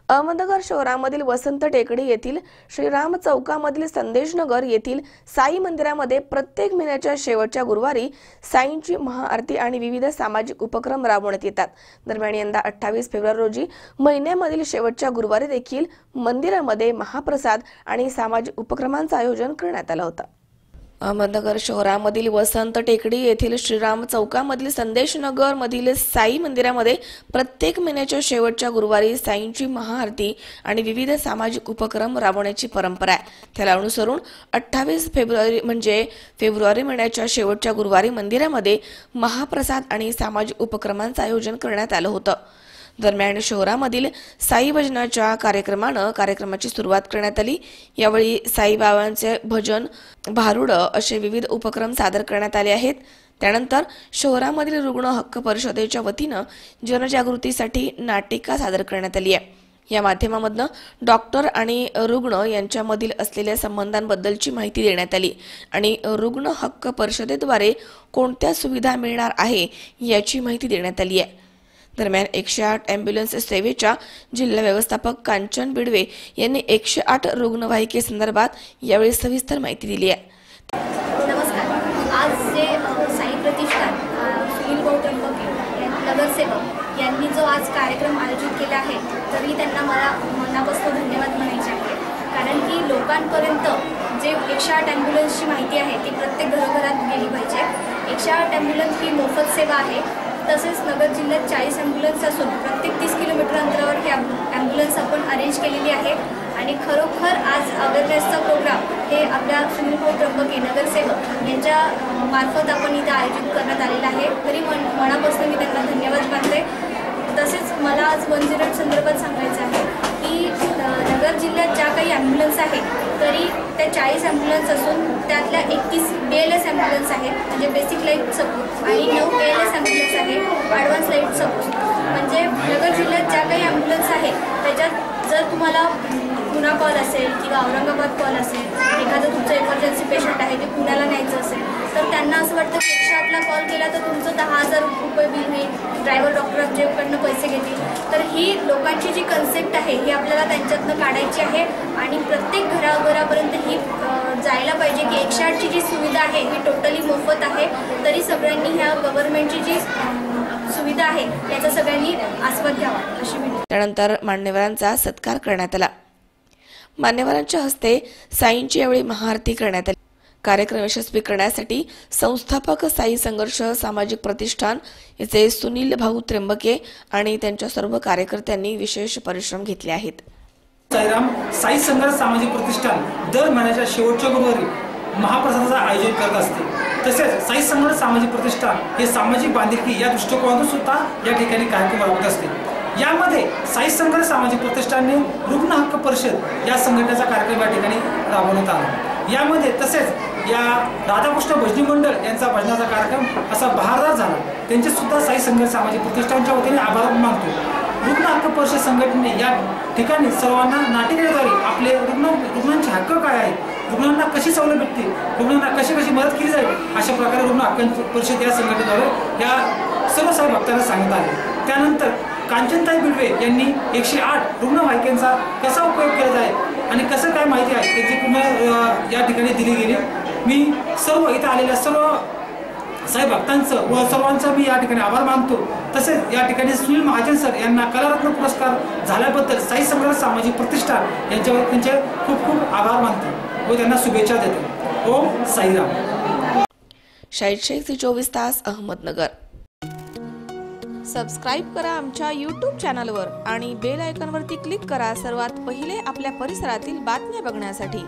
अहमदनगर शहरामधील वसंत टेकडी येथील श्रीराम चौकामधील संदेशनगर येथील साई मंदिरामध्ये प्रत्येक महिन्याच्या शेवटच्या गुरुवारी साईंची महाआरती आणि विविध सामाजिक उपक्रम राबवण्यात येतात। दरम्यान यंदा 28 फेब्रुवारी रोजी महिन्यामधील शेवटच्या गुरुवारी देखील मंदिरामध्ये महाप्रसाद आणि सामाजिक उपक्रमांचे आयोजन करण्यात आले होते। अहमदनगर शहरामधील वसंत टेकडी येथील श्रीराम चौकामधील संदेशनगर मधील साई मंदिरामध्ये प्रत्येक महिन्याच्या शेवटच्या गुरुवारी साईंची महाआरती आणि विविध सामाजिक उपक्रम राबवण्याची परंपरा आहे। त्याला अनुसरून 28 फेब्रुवारी म्हणजे फेब्रुवारी महिन्याच्या शेवटच्या गुरुवारी मंदिरामध्ये महाप्रसाद आणि सामाजिक उपक्रमांचे आयोजन करण्यात आले होते। दरम्यान शहरामधील साई भजनाच्या कार्यक्रमाची सुरुवात करण्यात आली। यावेळी साईबाबांचे भजन, भारुड असे विविध उपक्रम सादर करण्यात आले आहेत। त्यानंतर शहरामधील रुग्ण हक्क परिषदेच्या वतीने जनजागृतीसाठी नाटिका सादर करण्यात आली आहे। या माध्यमामधून डॉक्टर आणि रुग्ण यांच्यामधील असलेल्या संबंधांबद्दलची माहिती देण्यात आली आणि रुग्ण हक्क परिषदेद्वारे कोणत्या सुविधा मिळणार आहे याची माहिती देण्यात आली आहे। दरम्यान 108 ॲम्ब्युलन्स सेवेच्या जिल्हा व्यवस्थापक कांचन बिडवे यांनी 108 रुग्णवाहिके संदर्भात यावेळी सविस्तर माहिती दिली आहे। नमस्कार। आज जे साई प्रतिष्ठान सुनील त्र्यंबके नगरसेवक यांनी जो आज कार्यक्रम आयोजित केला आहे, तरी त्यांना मला मनापासून धन्यवाद म्हणायचे आहे। कारण की लोकांपर्यंत जे 108 ॲम्ब्युलन्सची माहिती आहे ती प्रत्येक घरोघरात गेली पाहिजे। 108 ॲम्ब्युलन्स ही मोफत सेवा आहे। तसेच नगर जिल्ह्यात 40 ॲम्ब्युलन्स असून प्रत्येक 30 किलोमीटर अंतरावर ही ॲम्ब्युलन्स आपण अरेंज केलेली आहे आणि खरोखर आज अवेअरनेसचा प्रोग्राम हे आपल्या सुनील त्र्यंबके नगरसेवक यांच्या मार्फत आपण इथे आयोजित करण्यात आलेला आहे। तरी मनापासून मी त्यांना धन्यवाद मानते। तसेच मला आज 108 संदर्भात सांगायचं आहे की नगर जिल्ह्यात ज्या काही ॲम्ब्युलन्स आहेत तरी त्या 40 ॲम्ब्युलन्स असून त्यातल्या 31 BLS ॲम्ब्युलन्स आहेत, म्हणजे बेसिक लाईफ सपोर्ट, आणि 9 ALS ॲम्ब्युलन्स आहेत, ॲडव्हान्स लाईफ सपोर्ट। म्हणजे नगर जिल्ह्यात ज्या काही ॲम्ब्युलन्स आहेत त्याच्यात जर तुम्हाला पुणा कॉल असेल किंवा औरंगाबाद कॉल असेल, एखादं तुमचं इमर्जन्सी पेशंट आहे ते पुण्याला न्यायचं असेल तर त्यांना असं वाटतं की 108ला कॉल केला तर तुमचं 10,000 रुपये बिल होईल, ड्रायव्हर डॉक्टरांच्याकडनं पैसे घेतील। तर ही लोकांची जी कन्सेप्ट आहे ही आपल्याला त्यांच्यातनं काढायची आहे आणि प्रत्येक घराघरापर्यंत ही जायला पाहिजे की 108ची जी सुविधा आहे ही टोटली मोफत आहे। तरी सगळ्यांनी ह्या गव्हर्नमेंटची जी सुविधा आहे याचा सगळ्यांनी आस्वाद घ्यावा अशी मी। त्यानंतर मान्यवरांचा सत्कार करण्यात आला। मान्यवरांच्या हस्ते साईंची यावेळी महाआरती करण्यात आली। कार्यक्रम यशस्वी करण्यासाठी संस्थापक साई संघर्ष सामाजिक प्रतिष्ठान याचे सुनील त्र्यंबके आणि त्यांच्या सर्व कार्यकर्त्यांनी विशेष परिश्रम घेतले आहेत। साई संघर्ष सामाजिक प्रतिष्ठान दर महिन्याच्या शेवटच्या गुरुवारी महाप्रसादाचं आयोजन करत असते। तसेच साई संघर्ष सामाजिक प्रतिष्ठान हे सामाजिक बांधिलकी या दृष्टिकोनातून सुद्धा या ठिकाणी कार्यक्रम राबवत असते। यामध्ये साई संघर्ष सामाजिक प्रतिष्ठानने रुग्ण हक्क परिषद या संघटनेचा कार्यक्रम या ठिकाणी राबवण्यात आला। यामध्ये तसेच या राधाकृष्ण भजनी मंडळ यांचा भजनाचा कार्यक्रम असा बहारदार झाला। त्यांचे सुद्धा साई संघर्ष सामाजिक प्रतिष्ठानच्या वतीने आभार मानतो। रुग्ण हक्क परिषद संघटनेने या ठिकाणी सर्वांना नाटिकेद्वारे आपले रुग्णांचे हक्क काय आहेत, रुग्णांना कशी सवलत भेटते, रुग्णांना कशी मदत केली जाईल अशा प्रकारे रुग्ण हक्क परिषद या संघटनेद्वारे या सर्व साई भक्तांना सांगत आहे। त्यानंतर कांचनताई बिडवे यांनी 108 रुग्णवाहिकांचा कसा उपयोग केला जाईल आणि कसं काय माहिती आहे त्याची पुन्हा या ठिकाणी दिली गेली। मी सर्व इथे आलेल्या सर्व साई भक्तांचं व सर्वांचा मी या ठिकाणी आभार मानतो। तसेच या ठिकाणी सुनील महाजन सर यांना कलारत्न पुरस्कार झाल्याबद्दल साई संघर्ष सामाजिक प्रतिष्ठान यांच्यावर त्यांचे खूप खूप आभार मानतो व त्यांना शुभेच्छा देतो। ओम साईराम। शाहीद शेख 24 तास अहमदनगर। सबस्क्राईब करा आमच्या YouTube चॅनलवर आणि बेल आयकॉनवरती क्लिक करा सर्वात पहिले आपल्या परिसरातील बातम्या बघण्यासाठी।